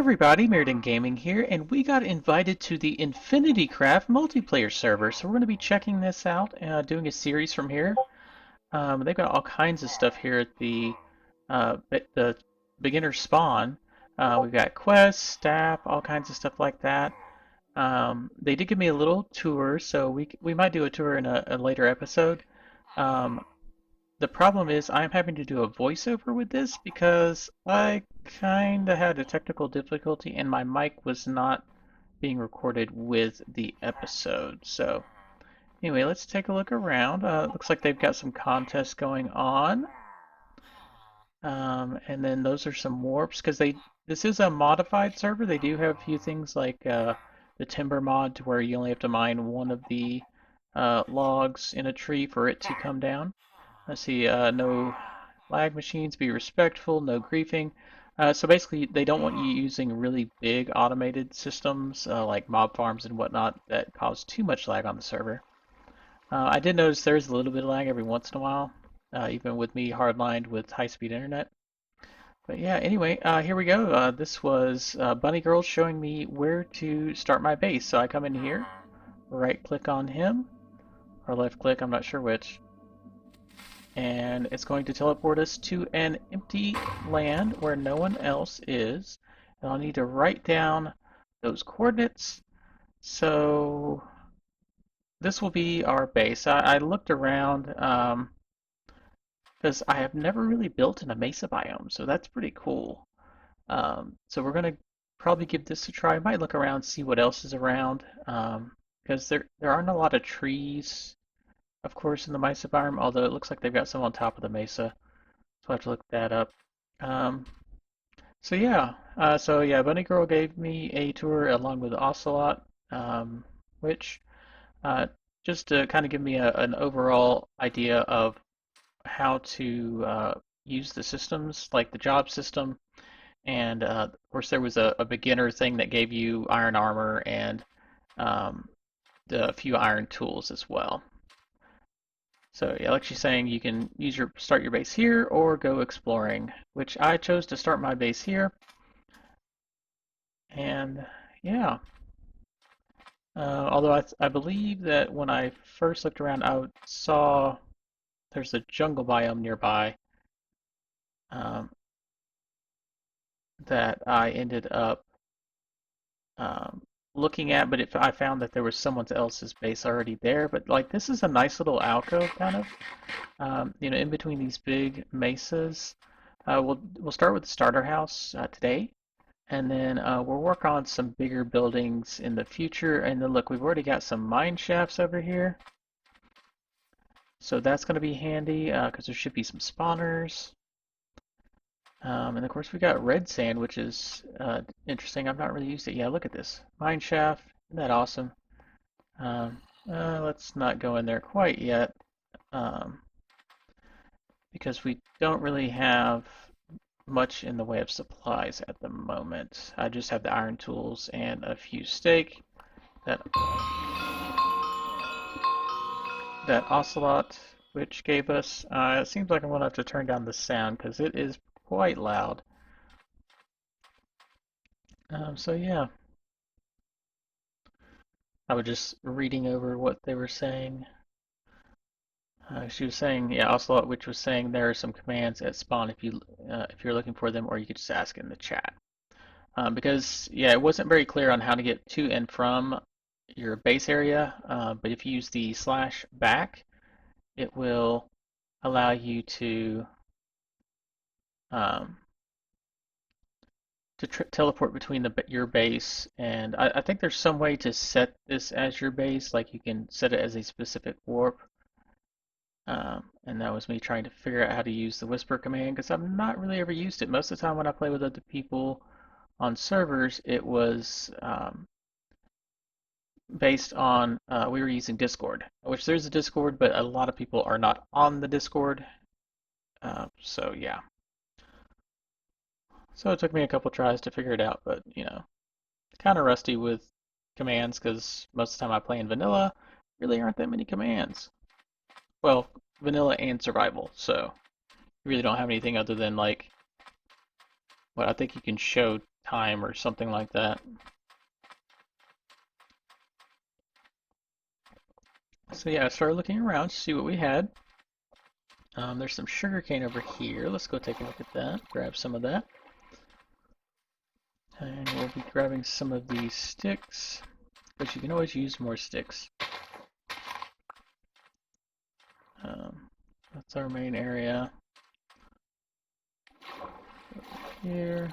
everybody, Meriden Gaming here, and we got invited to the InfinityCraft Multiplayer server, so we're going to be checking this out, doing a series from here. They've got all kinds of stuff here at the beginner spawn. We've got quests, staff, all kinds of stuff like that. They did give me a little tour, so we might do a tour in a later episode. Um, the problem is I'm having to do a voiceover with this because I kind of had a technical difficulty and my mic was not being recorded with the episode. So anyway, let's take a look around. Looks like they've got some contests going on. And then those are some warps because this is a modified server. They do have a few things like the timber mod to where you only have to mine one of the logs in a tree for it to come down. Let's see, no lag machines, be respectful, no griefing. So basically, they don't want you using really big automated systems like mob farms and whatnot that cause too much lag on the server. I did notice there's a little bit of lag every once in a while, even with me hardlined with high-speed internet. But yeah, anyway, here we go. This was Bunny Girl showing me where to start my base. So I come in here, right-click on him, or left-click, I'm not sure which, and it's going to teleport us to an empty land where no one else is. And I'll need to write down those coordinates. So this will be our base. I looked around because I have never really built in a mesa biome, so that's pretty cool. So we're going to probably give this a try. I might look around, see what else is around, because there aren't a lot of trees, of course, in the mesa biome, although it looks like they've got some on top of the mesa. So I have to look that up. Um, so yeah, Bunny Girl gave me a tour along with Ocelot, which uh, just to kind of give me an overall idea of how to use the systems, like the job system. And of course, there was a beginner thing that gave you iron armor and um, a few iron tools as well. So yeah, like she's saying, you can start your base here or go exploring, which I chose to start my base here. And yeah, although I believe that when I first looked around, I saw there's a jungle biome nearby um, that I ended up um, looking at, but I found that there was someone else's base already there. But like this is a nice little alcove, kind of, in between these big mesas. We'll start with the starter house today, and then we'll work on some bigger buildings in the future. And then look, we've already got some mine shafts over here, so that's going to be handy because there should be some spawners. And of course we got red sand, which is interesting. I've not really used it. Yeah, look at this. Mine shaft. Isn't that awesome? Let's not go in there quite yet um, because we don't really have much in the way of supplies at the moment. I just have the iron tools and a few steak that Ocelot which gave us. It seems like I'm going to have to turn down the sound because it is quite loud. So yeah, I was just reading over what they were saying. She was saying, yeah, Ocelot, which was saying there are some commands at spawn if you're looking for them, or you could just ask in the chat. Because yeah, it wasn't very clear on how to get to and from your base area, but if you use the /back, it will allow you um, to teleport between your base, and I think there's some way to set this as your base, like you can set it as a specific warp. And that was me trying to figure out how to use the whisper command because I've not really ever used it. Most of the time when I play with other people on servers, it was based on we were using Discord, which there's a Discord, but a lot of people are not on the Discord. So yeah. So it took me a couple tries to figure it out, but kind of rusty with commands because most of the time I play in vanilla, really aren't that many commands. Well, vanilla and survival, so you really don't have anything other than like what I think you can show time or something like that. So yeah, I started looking around to see what we had. There's some sugarcane over here. Let's go take a look at that. Grab some of that. And we'll be grabbing some of these sticks, but you can always use more sticks. That's our main area. Here.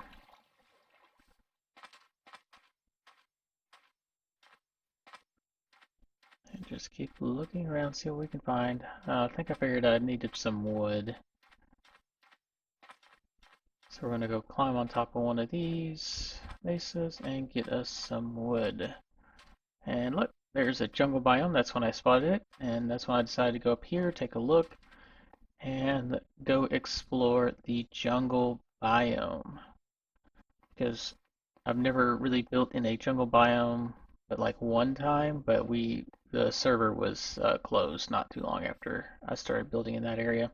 And just keep looking around, see what we can find. I think I figured I needed some wood. So we're going to go climb on top of one of these mesas and get us some wood. And look, there's a jungle biome. That's when I spotted it. And that's when I decided to go up here, take a look, and go explore the jungle biome. Because I've never really built in a jungle biome but like one time, but the server was closed not too long after I started building in that area.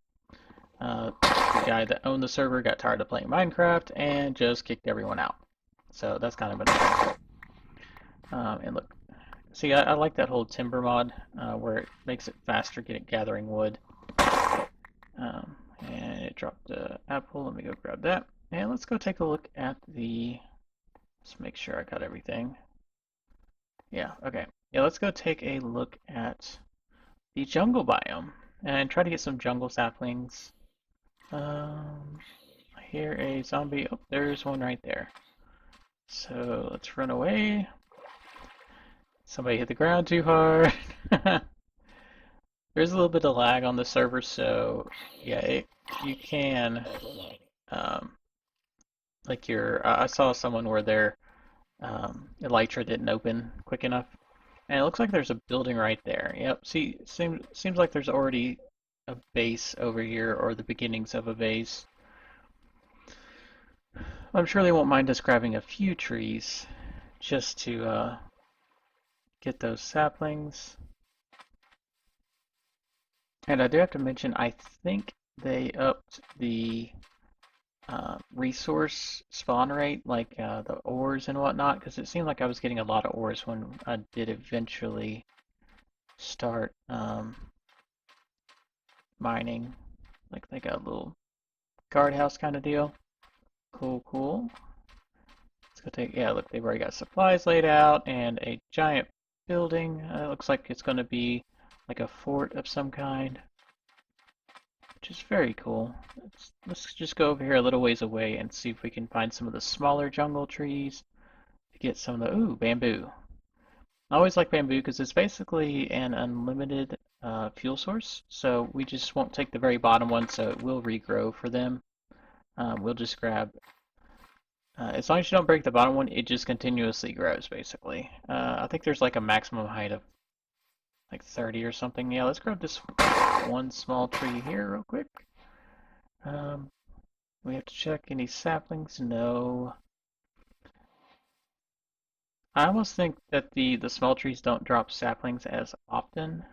The guy that owned the server got tired of playing Minecraft and just kicked everyone out. So that's kind of annoying. And look, see, I like that whole timber mod where it makes it faster gathering wood. And it dropped an apple. Let me go grab that. And let's go take a look at the... Let's make sure I got everything. Yeah, okay. Yeah, let's go take a look at the jungle biome and try to get some jungle saplings. I hear a zombie. Oh, there's one right there. So let's run away. Somebody hit the ground too hard. There's a little bit of lag on the server, so yeah, you can, like I saw someone where their elytra didn't open quick enough, and it looks like there's a building right there. Yep, see, seems like there's already a base over here, or the beginnings of a base. I'm sure they won't mind us grabbing a few trees just to get those saplings. And I do have to mention, I think they upped the resource spawn rate, like the ores and whatnot, because it seemed like I was getting a lot of ores when I did eventually start mining. Like they got a little guardhouse kind of deal. Cool, cool. Let's go take, yeah, look, they've already got supplies laid out and a giant building. It looks like it's going to be like a fort of some kind, which is very cool. Let's just go over here a little ways away and see if we can find some of the smaller jungle trees to get some of the, ooh, bamboo. I always like bamboo because it's basically an unlimited fuel source, so we just won't take the very bottom one, so it will regrow for them. We'll just grab, as long as you don't break the bottom one, it just continuously grows, basically. I think there's like a maximum height of like 30 or something. Yeah, let's grab this one small tree here real quick. We have to check any saplings. No. I almost think that the small trees don't drop saplings as often.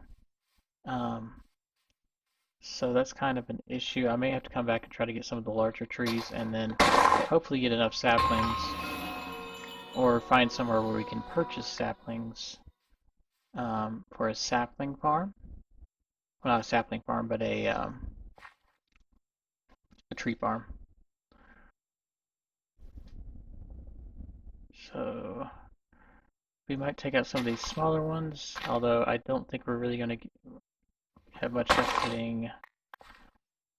So that's kind of an issue. I may have to come back and try to get some of the larger trees and then hopefully get enough saplings or find somewhere where we can purchase saplings for a sapling farm. Well, not a sapling farm, but a tree farm. So we might take out some of these smaller ones, although I don't think we're really going to have much luck getting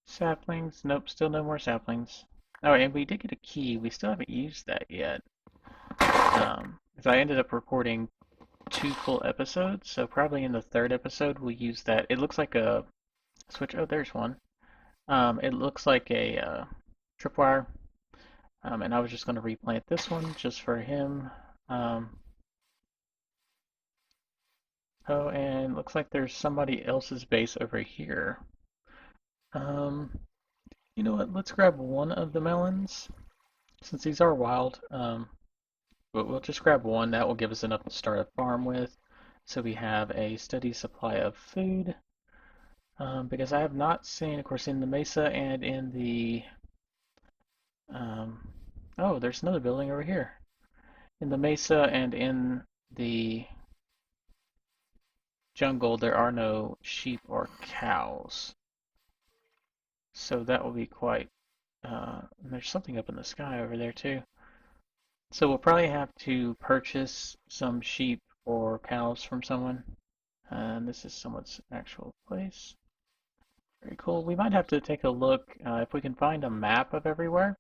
saplings. Nope, still no more saplings. Oh, and we did get a key. We still haven't used that yet. Because I ended up recording 2 full episodes, so probably in the 3rd episode we'll use that. It looks like a switch. Oh, there's one. It looks like a tripwire. And I was just going to replant this one just for him. Oh, and looks like there's somebody else's base over here. You know what? Let's grab one of the melons, since these are wild. But we'll just grab one. That will give us enough to start a farm with, so we have a steady supply of food. Because I have not seen, of course, in the mesa and in the Oh, there's another building over here. In the mesa and in the jungle, there are no sheep or cows. So that will be quite. There's something up in the sky over there too. So we'll probably have to purchase some sheep or cows from someone. And this is someone's actual place. Very cool. We might have to take a look if we can find a map of everywhere.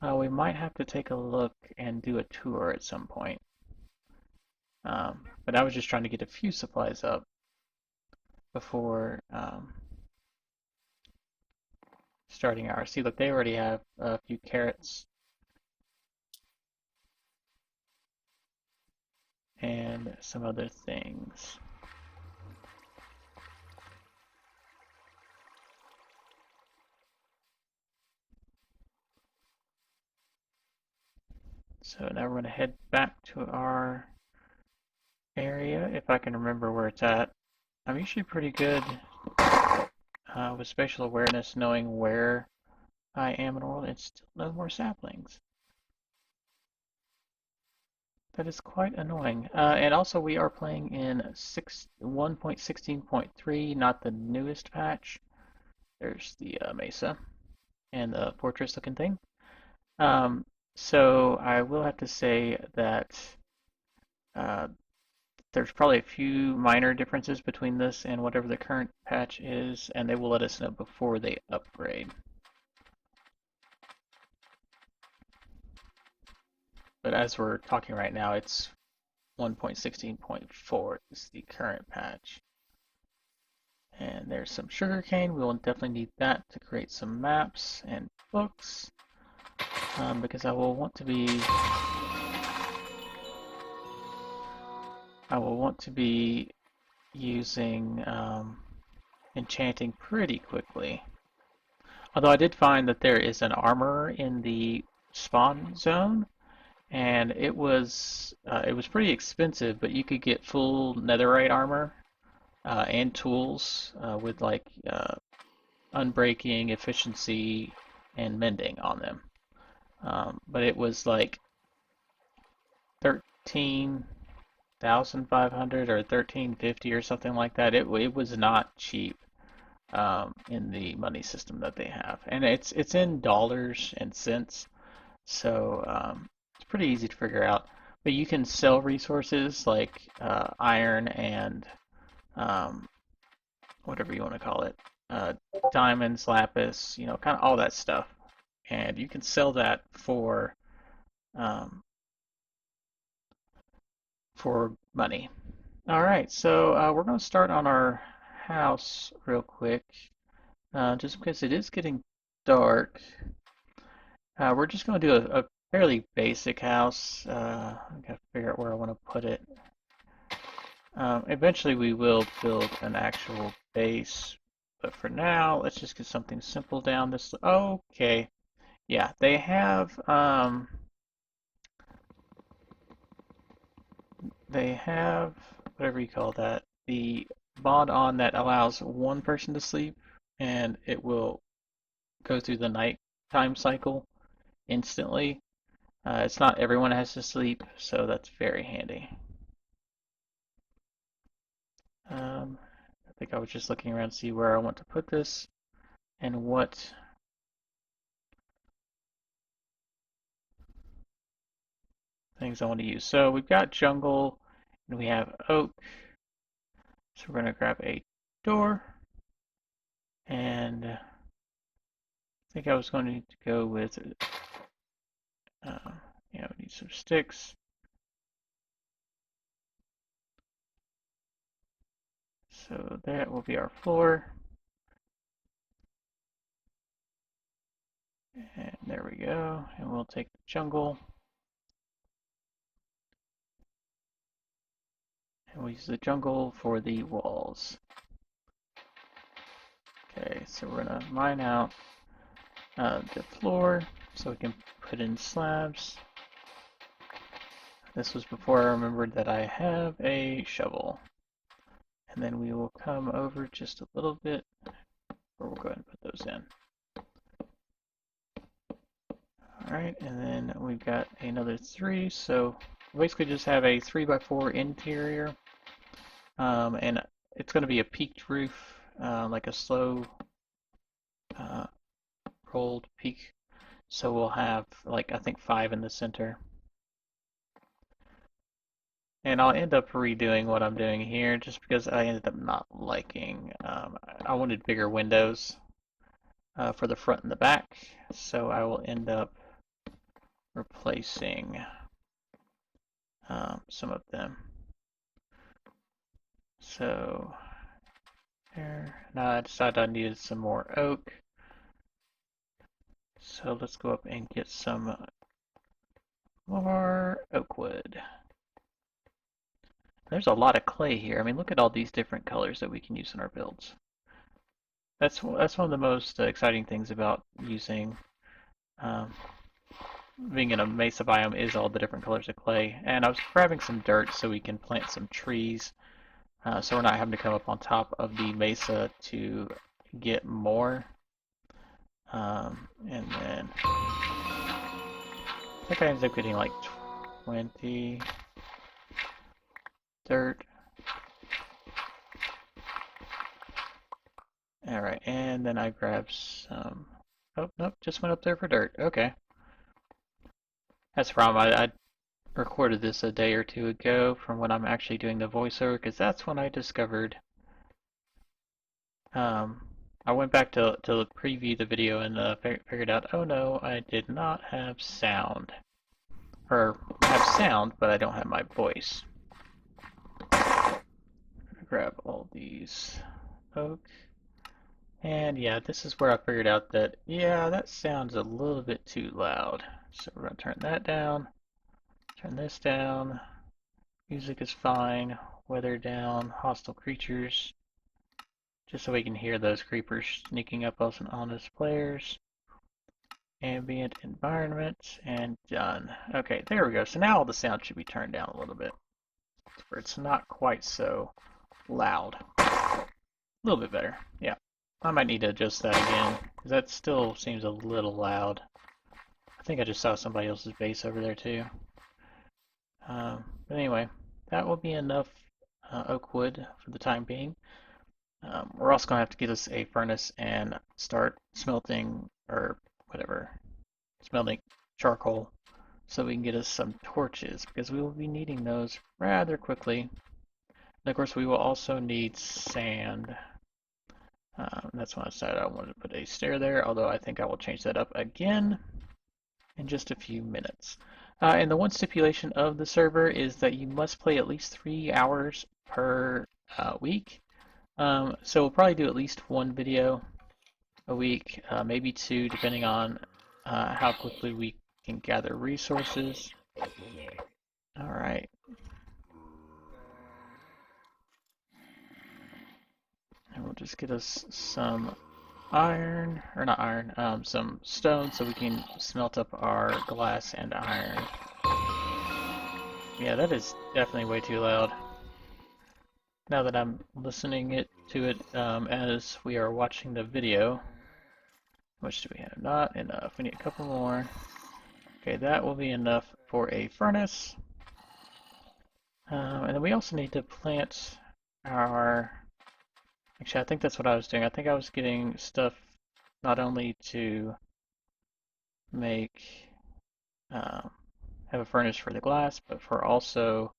We might have to take a look and do a tour at some point. But I was just trying to get a few supplies up before starting our. See, look, they already have a few carrots and some other things. So now we're going to head back to our area, if I can remember where it's at. I'm usually pretty good with spatial awareness, knowing where I am in the world, and still no more saplings. That is quite annoying. And also, we are playing in 1.16.3, not the newest patch. There's the mesa and the fortress looking thing. Um, so I will have to say that uh, there's probably a few minor differences between this and whatever the current patch is, and they will let us know before they upgrade. But as we're talking right now, it's 1.16.4 is the current patch. And there's some sugarcane. We will definitely need that to create some maps and books, because I will want to be using enchanting pretty quickly. Although I did find that there is an armor in the spawn zone, and it was pretty expensive, but you could get full netherite armor and tools with like unbreaking, efficiency, and mending on them. But it was like 13,500 or 1350 or something like that. It was not cheap in the money system that they have, and it's in dollars and cents, so it's pretty easy to figure out. But you can sell resources like iron and um, whatever you want to call it, diamonds, lapis, kind of all that stuff, and you can sell that um, for money. All right, so we're going to start on our house real quick, just because it is getting dark. We're just going to do a fairly basic house. I got to figure out where I want to put it. Eventually, we will build an actual base, but for now, let's just get something simple down this. Okay, yeah, they have whatever you call that, the mod on that allows one person to sleep, and it will go through the nighttime cycle instantly. It's not everyone has to sleep, so that's very handy. I think I was just looking around to see where I want to put this and what things I want to use. So we've got jungle and we have oak. So we're going to grab a door, and I think I was going to go with, we need some sticks. So that will be our floor. And there we go. And we'll take the jungle. And we'll use the jungle for the walls. Okay, so we're going to mine out the floor so we can put in slabs. This was before I remembered that I have a shovel. And then we will come over just a little bit, or we'll go ahead and put those in. Alright, and then we've got another 3, so basically just have a 3x4 interior, and it's going to be a peaked roof, like a slow uh, rolled peak, so we'll have like I think 5 in the center. And I'll end up redoing what I'm doing here just because I ended up not liking, I wanted bigger windows for the front and the back, so I will end up replacing some of them. So there. Now I decided I needed some more oak, so let's go up and get some more oak wood. There's a lot of clay here. I mean, look at all these different colors that we can use in our builds. That's one of the most exciting things about using um, being in a mesa biome is all the different colors of clay. And I was grabbing some dirt so we can plant some trees, so we're not having to come up on top of the mesa to get more. And then I think I ended up getting like 20 dirt. Alright, and then I grabbed some... Oh, nope, just went up there for dirt. Okay. That's the problem. I recorded this a day or two ago from when I'm actually doing the voiceover, because that's when I discovered... I went back to preview the video and figured out, oh no, I did not have sound. Or, I have sound, but I don't have my voice. Grab all these oak. And yeah, this is where I figured out that, yeah, that sounds a little bit too loud. So we're going to turn that down, turn this down. Music is fine, weather down, hostile creatures, just so we can hear those creepers sneaking up on us players. Ambient environment, and done. Okay, there we go. So now all the sound should be turned down a little bit, where it's not quite so loud. A little bit better, yeah. I might need to adjust that again, because that still seems a little loud. I think I just saw somebody else's base over there too. But anyway, that will be enough oak wood for the time being. We're also going to have to get us a furnace and start smelting, or whatever, smelting charcoal, so we can get us some torches, because we will be needing those rather quickly. And of course, we will also need sand. That's when I decided I wanted to put a stair there, although I think I will change that up again in just a few minutes. And the one stipulation of the server is that you must play at least 3 hours per week. So we'll probably do at least 1 video a week, maybe 2, depending on how quickly we can gather resources. Alright. And we'll just get us some iron, or not iron, some stone so we can smelt up our glass and iron. Yeah, that is definitely way too loud. Now that I'm listening to it as we are watching the video. How much do we have? Not enough. We need a couple more. Okay, that will be enough for a furnace. And then we also need to plant our... Actually, I think that's what I was doing. I think I was getting stuff not only to make have a furnace for the glass, but for also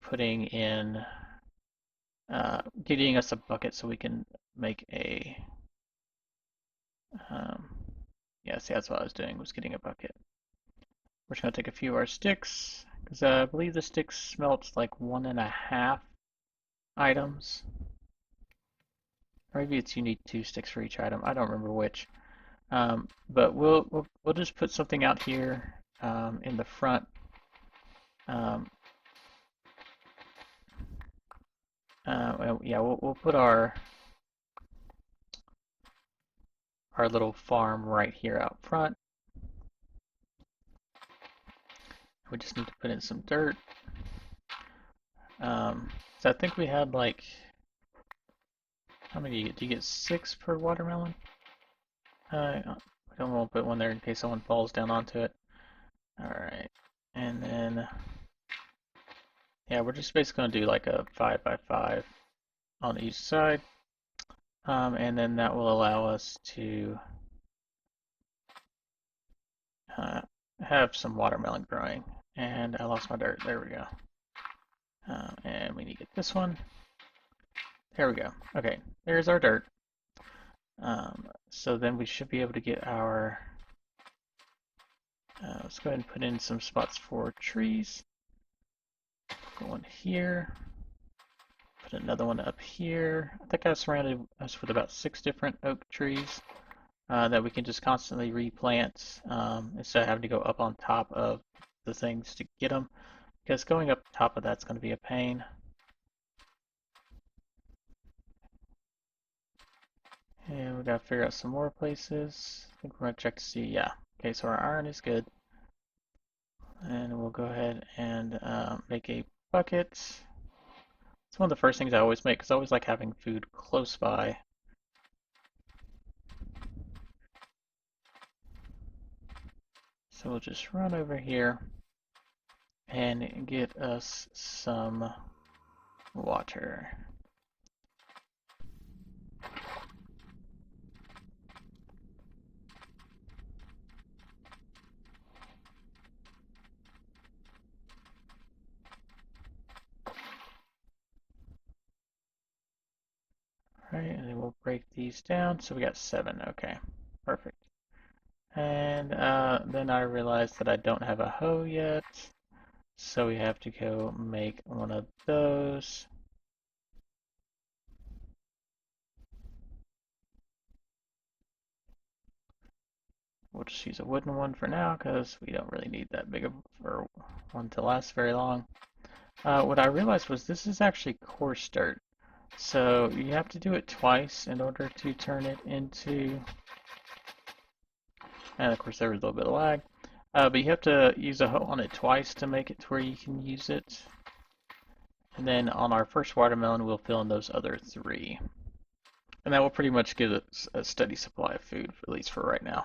putting in getting us a bucket so we can make a yeah, see, that's what I was doing, was getting a bucket. We're just going to take a few of our sticks, because I believe the sticks smelt like 1.5 items. Or maybe it's you need 2 sticks for each item. I don't remember which. But we'll just put something out here in the front. Yeah, we'll put our little farm right here out front. We just need to put in some dirt. So I think we had like, how many do you get? Do you get 6 per watermelon? Wait I won't put one there in case someone falls down onto it. Alright. And then, yeah, we're just basically going to do like a 5 by 5 on each side. And then that will allow us to have some watermelon growing. And I lost my dirt. There we go. And we need to get this one. There we go. Okay, there's our dirt. So then we should be able to get our... let's go ahead and put in some spots for trees. Put one here. Put another one up here. I think I surrounded us with about 6 different oak trees that we can just constantly replant instead of having to go up on top of the things to get them. Because going up top of that's going to be a pain. And we got to figure out some more places. I think we're going to check to see, yeah. Okay, so our iron is good. And we'll go ahead and make a bucket. It's one of the first things I always make because I always like having food close by. So we'll just run over here and get us some water. Right, and then we'll break these down. So we got 7. Okay, perfect. And then I realized that I don't have a hoe yet. So we have to go make one of those. We'll just use a wooden one for now because we don't really need that big of one to last very long. What I realized was this is actually coarse dirt. So you have to do it twice in order to turn it into... And of course there was a little bit of lag. But you have to use a hoe on it twice to make it to where you can use it. And then on our first watermelon we'll fill in those other 3. And that will pretty much give us a steady supply of food, at least for right now.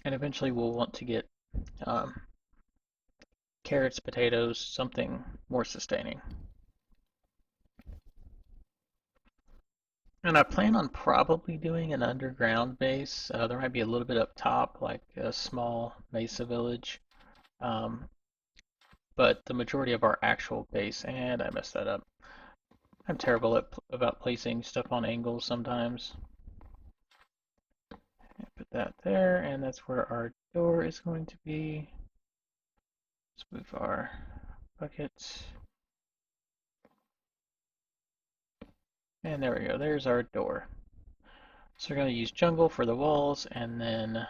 And eventually we'll want to get carrots, potatoes, something more sustaining. And I plan on probably doing an underground base. There might be a little bit up top, like a small mesa village. But the majority of our actual base, and I messed that up. I'm terrible about placing stuff on angles sometimes. Put that there, and that's where our door is going to be. Let's move our buckets. And there we go, there's our door. So we're going to use jungle for the walls, and then,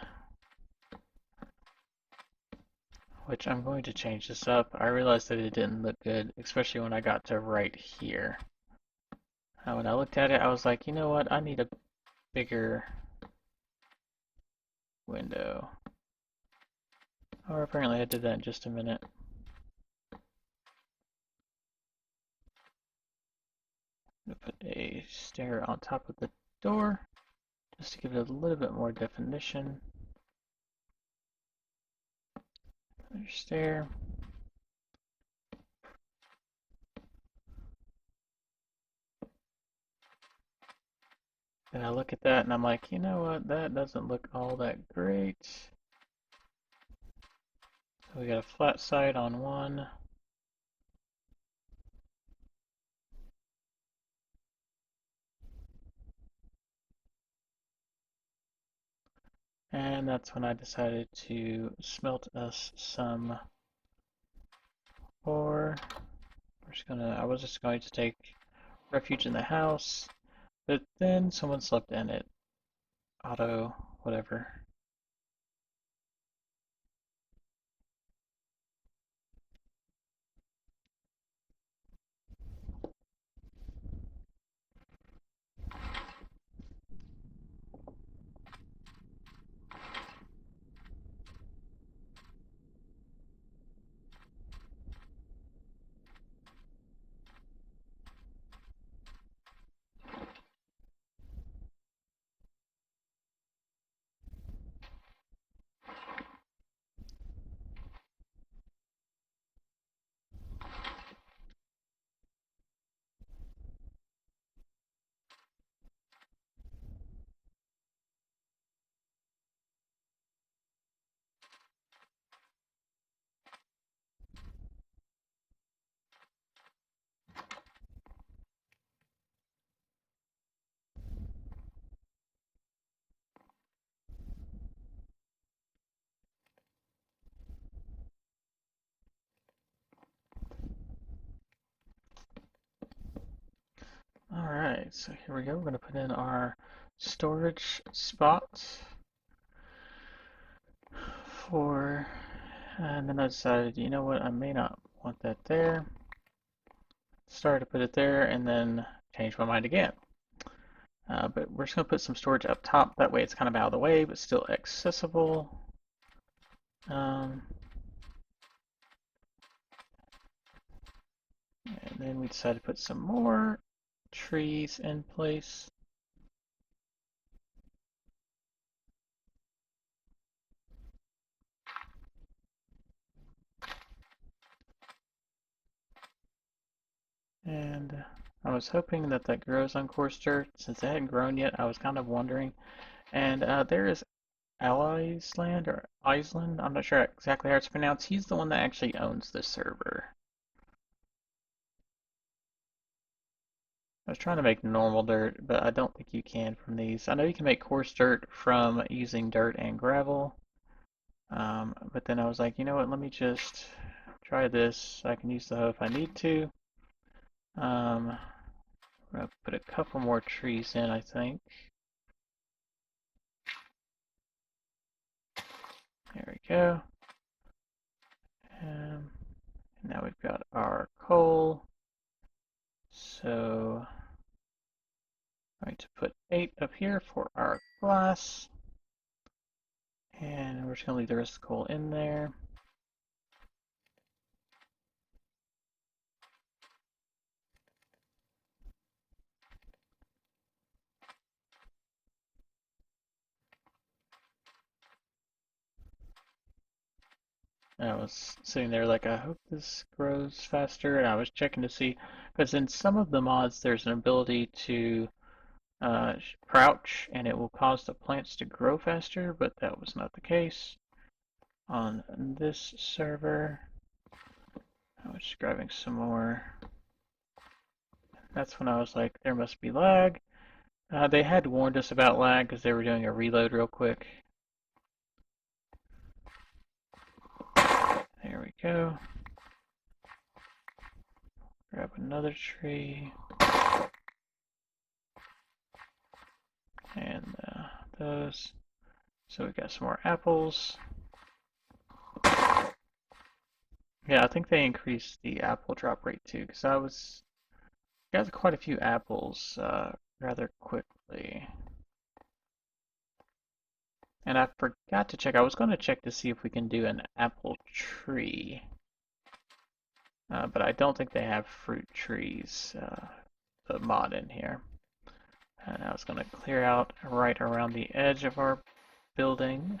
which I'm going to change this up. I realized that it didn't look good, especially when I got to right here. When I looked at it, I was like, you know what, I need a bigger window. Or apparently I did that in just a minute. I'm going to put a stair on top of the door, just to give it a little bit more definition. Another stair. And I look at that and I'm like, you know what, that doesn't look all that great. So we got a flat side on one. And that's when I decided to smelt us some ore. I was just going to take refuge in the house, but then someone slept in it. Auto, whatever. Alright, so here we go. We're going to put in our storage spots for, and then I decided, you know what, I may not want that there. Started to put it there and then changed my mind again. But we're just going to put some storage up top. That way it's kind of out of the way, but still accessible. And then we decided to put some more trees in place. And I was hoping that that grows on coarse dirt. Since it hadn't grown yet, I was kind of wondering. And there is Alliesland or Iceland. I'm not sure exactly how it's pronounced. He's the one that actually owns the server. I was trying to make normal dirt, but I don't think you can from these. I know you can make coarse dirt from using dirt and gravel. But then I was like, you know what, let me just try this. I can use the hoe if I need to. I'm going to put a couple more trees in, I think. There we go. Um, now we've got our coal. So I'm going to put 8 up here for our glass. And we're just going to leave the rest of the coal in there. And I was sitting there like, I hope this grows faster. And I was checking to see, because in some of the mods, there's an ability to crouch and it will cause the plants to grow faster, but that was not the case on this server. I was just grabbing some more. That's when I was like, there must be lag. They had warned us about lag because they were doing a reload real quick. There we go. Grab another tree. And those. So we got some more apples. Yeah, I think they increased the apple drop rate too, because I got quite a few apples rather quickly. And I forgot to check. I was going to check to see if we can do an apple tree. But I don't think they have fruit trees, the mod in here. And I was going to clear out right around the edge of our building.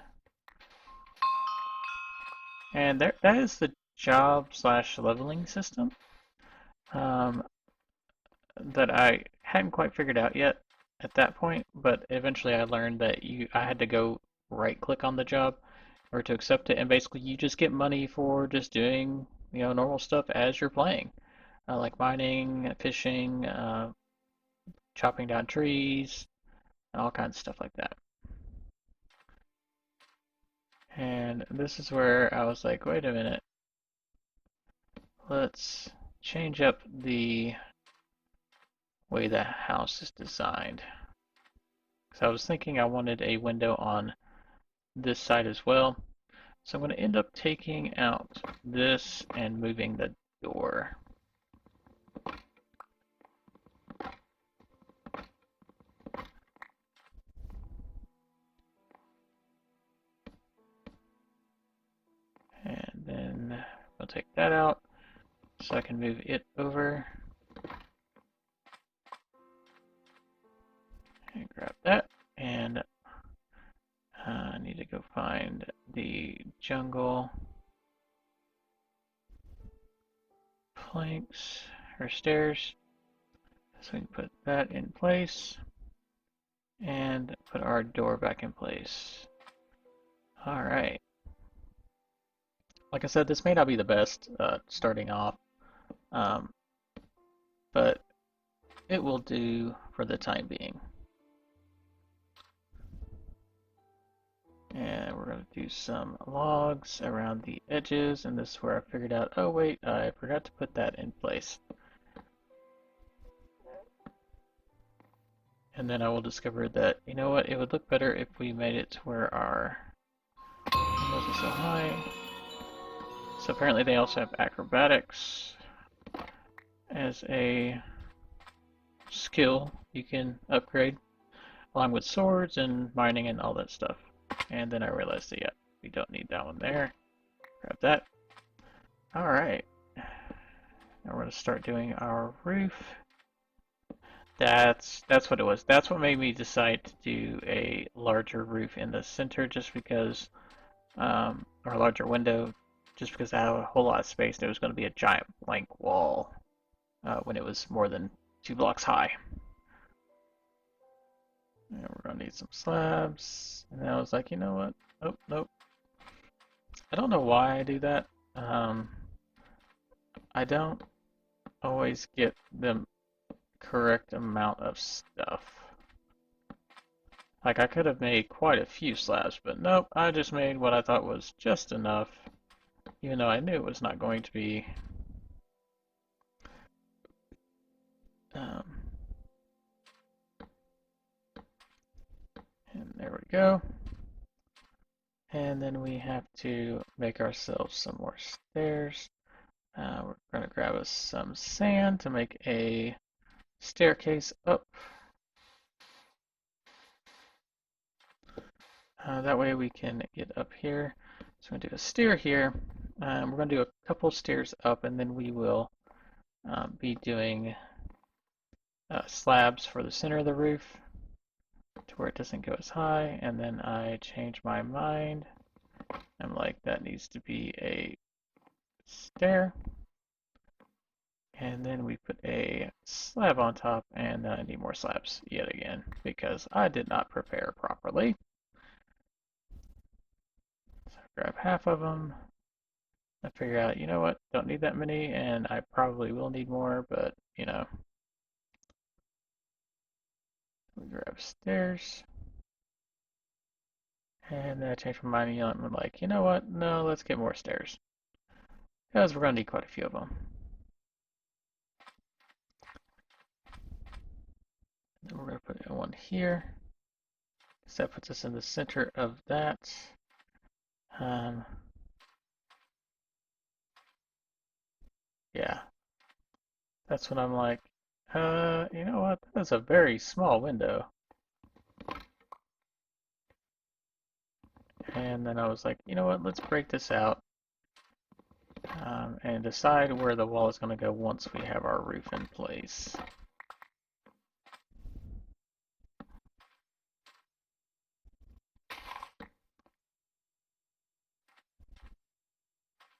And that is the job slash leveling system um, that I hadn't quite figured out yet at that point, but eventually I learned that I had to go right click on the job or to accept it, and basically you just get money for just doing normal stuff as you're playing, like mining, fishing, chopping down trees, and all kinds of stuff like that. And this is where I was like, wait a minute, let's change up the way the house is designed. So I was thinking I wanted a window on this side as well. So I'm going to end up taking out this and moving the door. And then I'll take that out so I can move it over. And grab that. And I need to go find the jungle planks or stairs. So we can put that in place and put our door back in place. Alright. Like I said, this may not be the best starting off, but it will do for the time being. And we're going to do some logs around the edges, and this is where I figured out, oh wait, I forgot to put that in place. And then I will discover that, you know what, it would look better if we made it to where our windows are so high. So apparently they also have acrobatics as a skill you can upgrade, along with swords and mining and all that stuff. And then I realized that, yeah, we don't need that one there. Grab that. Alright. Now we're going to start doing our roof. That's what it was. That's what made me decide to do a larger roof in the center, just because, or a larger window, just because I have a whole lot of space. There was going to be a giant blank wall when it was more than 2 blocks high. And we're going to need some slabs. And then I was like, you know what? Nope, nope. I don't know why I do that. I don't always get the correct amount of stuff. Like, I could have made quite a few slabs, but nope, I just made what I thought was just enough, even though I knew it was not going to be. Um, and there we go. And then we have to make ourselves some more stairs. We're going to grab us some sand to make a staircase up. That way we can get up here. So I'm going to do a stair here. We're going to do a couple stairs up, and then we will be doing slabs for the center of the roof to where it doesn't go as high. And then I change my mind. I'm like, that needs to be a stair. And then we put a slab on top, and then I need more slabs yet again because I did not prepare properly. So I grab half of them. I figure out, you know what, don't need that many, and I probably will need more, but, you know. We grab stairs. And then I change my mind, and I'm like, you know what, no, let's get more stairs. Because we're going to need quite a few of them. And we're going to put in one here. So that puts us in the center of that. Yeah. That's when I'm like, you know what, that's a very small window. And then I was like, you know what, let's break this out and decide where the wall is going to go once we have our roof in place.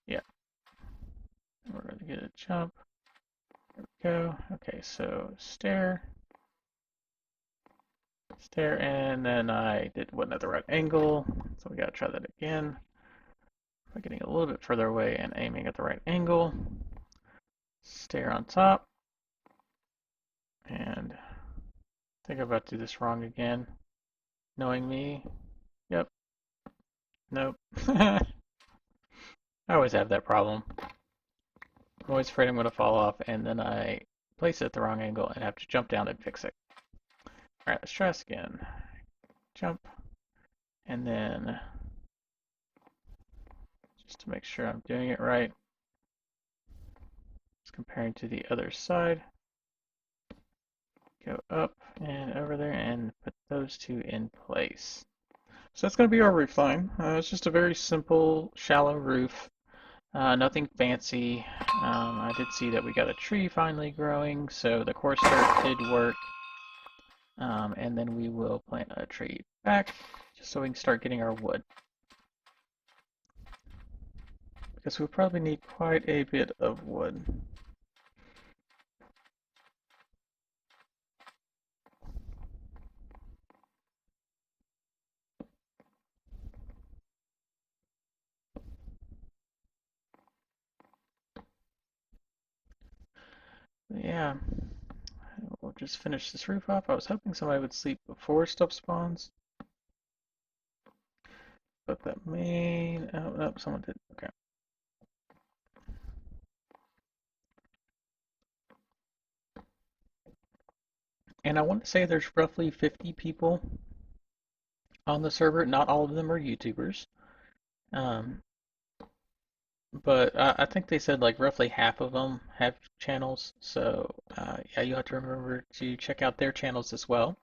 Yeah. We're going to get a jump. There we go. Okay, so stair, and then I wasn't at the right angle, so we got to try that again. By getting a little bit further away and aiming at the right angle. Stair on top. And I think I'm about to do this wrong again. Knowing me. Yep. Nope. I always have that problem. I'm always afraid I'm going to fall off, and then I place it at the wrong angle and have to jump down and fix it. Alright, let's try this again. Jump. And then, just to make sure I'm doing it right, just comparing to the other side. Go up and over there and put those two in place. So that's going to be our roof line. It's just a very simple, shallow roof. Nothing fancy. I did see that we got a tree finally growing, so the coarse dirt did work. And then we will plant a tree back, just so we can start getting our wood. Because we'll probably need quite a bit of wood. Yeah, we'll just finish this roof off. I was hoping somebody would sleep before stuff spawns. But that may... Oh, no, someone did. Okay. And I want to say there's roughly 50 people on the server. Not all of them are YouTubers. Um, but I think they said like roughly half of them have channels. So yeah, you have to remember to check out their channels as well,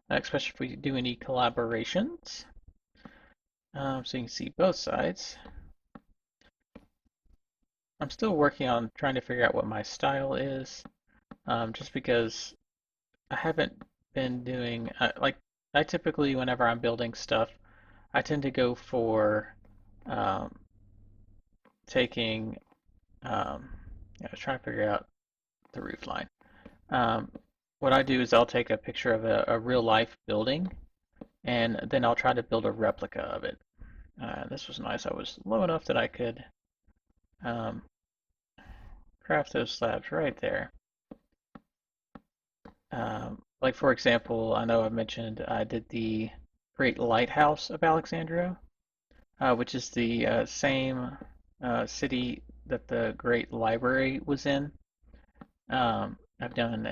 especially if we do any collaborations. So you can see both sides. I'm still working on trying to figure out what my style is, just because I haven't been doing like I typically whenever I'm building stuff, I tend to go for um, taking I was trying to figure out the roof line. Um, what I do is I'll take a picture of a real life building and then I'll try to build a replica of it. This was nice. I was low enough that I could um, craft those slabs right there. Like for example, I know I mentioned I did the Great Lighthouse of Alexandria, which is the same city that the Great Library was in. I've done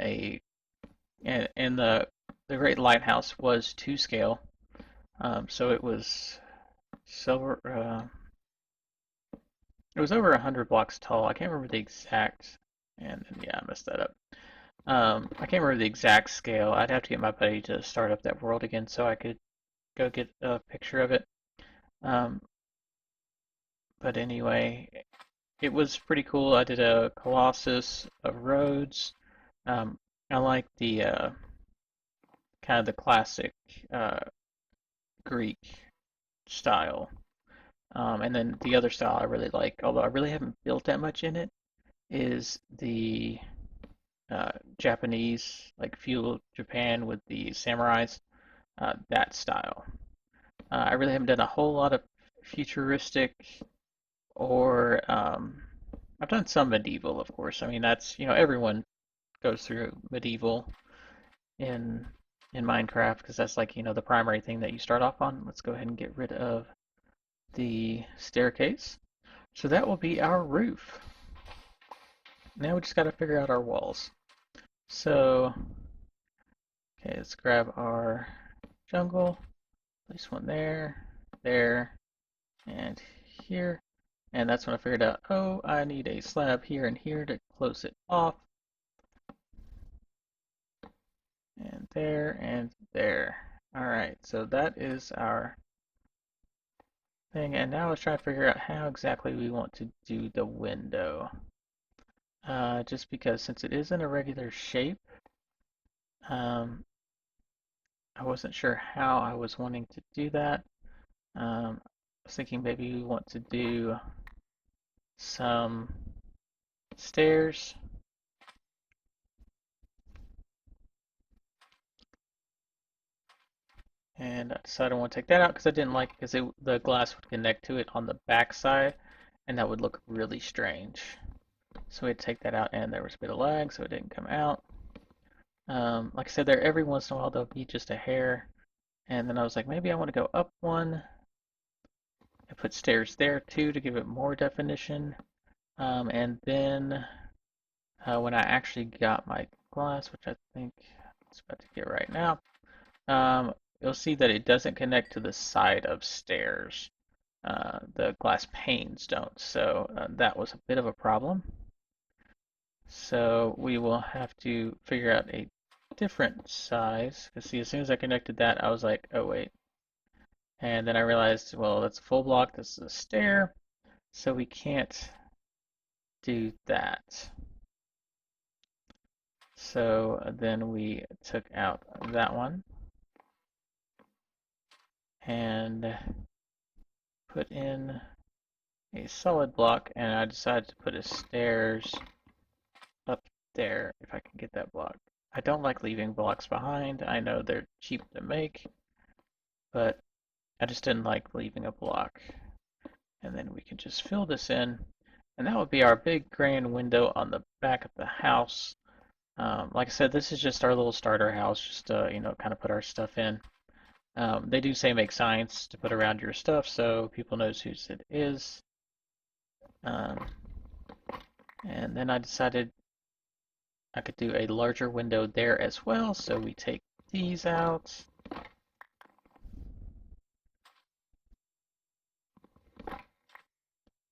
and the Great Lighthouse was to scale, so it was silver. It was over 100 blocks tall. I can't remember the exact, and yeah, I messed that up. I can't remember the exact scale. I'd have to get my buddy to start up that world again so I could go get a picture of it. Um, but anyway, it was pretty cool. I did a Colossus of Rhodes. Um, I like the kind of the classic uh, Greek style. And then the other style I really like, although I really haven't built that much in it, is the Japanese, like feudal Japan with the samurais, that style. I really haven't done a whole lot of futuristic or I've done some medieval, of course. I mean, that's, everyone goes through medieval in Minecraft because that's like, the primary thing that you start off on. Let's go ahead and get rid of the staircase. So that will be our roof. Now we just got to figure out our walls. So, okay, let's grab our jungle. Place one there, there, and here. And that's when I figured out, oh, I need a slab here and here to close it off. And there, and there. Alright, so that is our thing. And now let's try to figure out how exactly we want to do the window. Just because since it is in a regular shape, um, I wasn't sure how I was wanting to do that. I was thinking maybe we want to do some stairs. And I decided I want to take that out because I didn't like because the glass would connect to it on the back side, and that would look really strange. So we had to take that out, and there was a bit of lag, so it didn't come out. Like I said, there every once in a while there'll be just a hair, and then I was like, maybe I want to go up one. I put stairs there too to give it more definition. And then when I actually got my glass, which I think it's about to get right now, you'll see that it doesn't connect to the side of stairs. The glass panes don't, so that was a bit of a problem. So we will have to figure out a different size. Because see, as soon as I connected that, I was like, oh wait. And then I realized, well, that's a full block, this is a stair, so we can't do that. So then we took out that one and put in a solid block, and I decided to put a stairs up there if I can get that block. I don't like leaving blocks behind. I know they're cheap to make, but I just didn't like leaving a block. And then we can just fill this in, and that would be our big grand window on the back of the house. Like I said, this is just our little starter house, just to, kind of put our stuff in. They do say make signs to put around your stuff so people knows whose it is. And then I decided I could do a larger window there as well, so we take these out.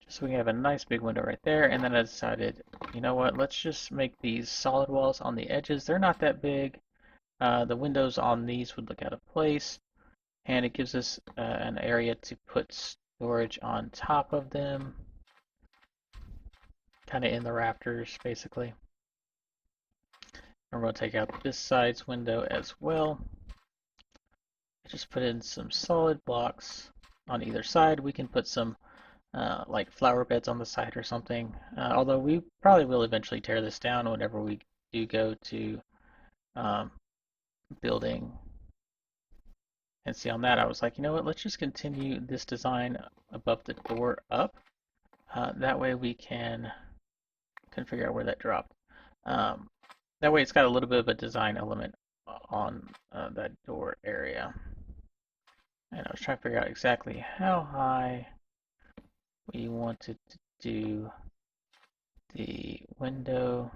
Just so we have a nice big window right there, and then I decided, you know what, let's just make these solid walls on the edges. They're not that big. The windows on these would look out of place, and it gives us an area to put storage on top of them, kind of in the rafters, basically. And we're going to take out this side's window as well. Just put in some solid blocks on either side. We can put some like flower beds on the side or something. Although we probably will eventually tear this down whenever we do go to um, building. And see, on that I was like, you know what, let's just continue this design above the door up. That way we can figure out where that dropped. Um, that way it's got a little bit of a design element on that door area. And I was trying to figure out exactly how high we wanted to do the window.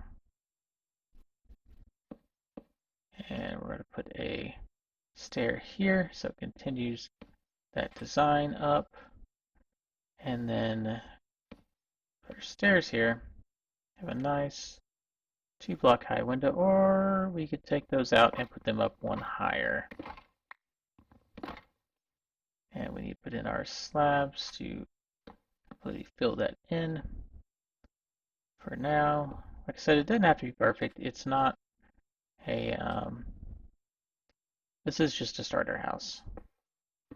And we're going to put a stair here so it continues that design up. And then put our stairs here. Have a nice 2-block high window, or we could take those out and put them up one higher. And we need to put in our slabs to completely fill that in. For now, like I said, it doesn't have to be perfect. It's not a, this is just a starter house.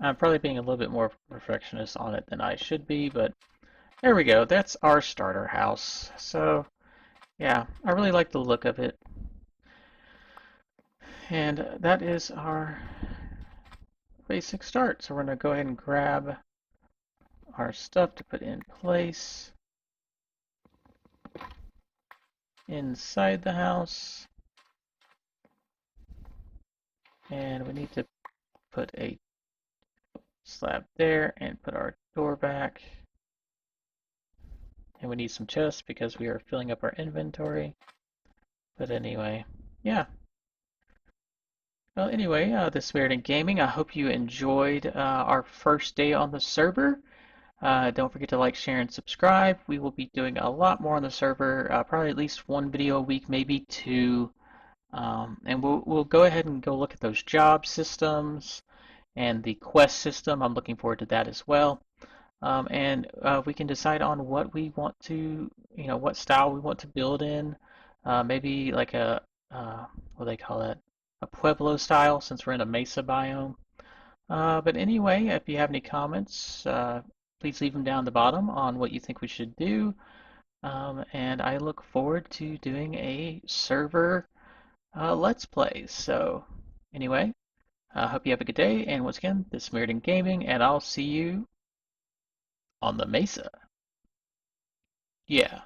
I'm probably being a little bit more perfectionist on it than I should be, but there we go. That's our starter house. So, yeah, I really like the look of it. And that is our basic start. So we're going to go ahead and grab our stuff to put in place inside the house. And we need to put a slab there and put our door back. And we need some chests because we are filling up our inventory. But anyway, yeah. Well, anyway, this Spirit in Gaming, I hope you enjoyed our first day on the server. Don't forget to like, share, and subscribe. We will be doing a lot more on the server, probably at least one video a week, maybe two. And we'll go ahead and go look at those job systems and the quest system. I'm looking forward to that as well. And we can decide on what we want to, what style we want to build in. Maybe like what do they call it? A Pueblo style, since we're in a mesa biome. But anyway, if you have any comments, please leave them down the bottom on what you think we should do. And I look forward to doing a server Let's Play. So anyway, I hope you have a good day. And once again, this is Mirrodin Gaming, and I'll see you on the mesa. Yeah.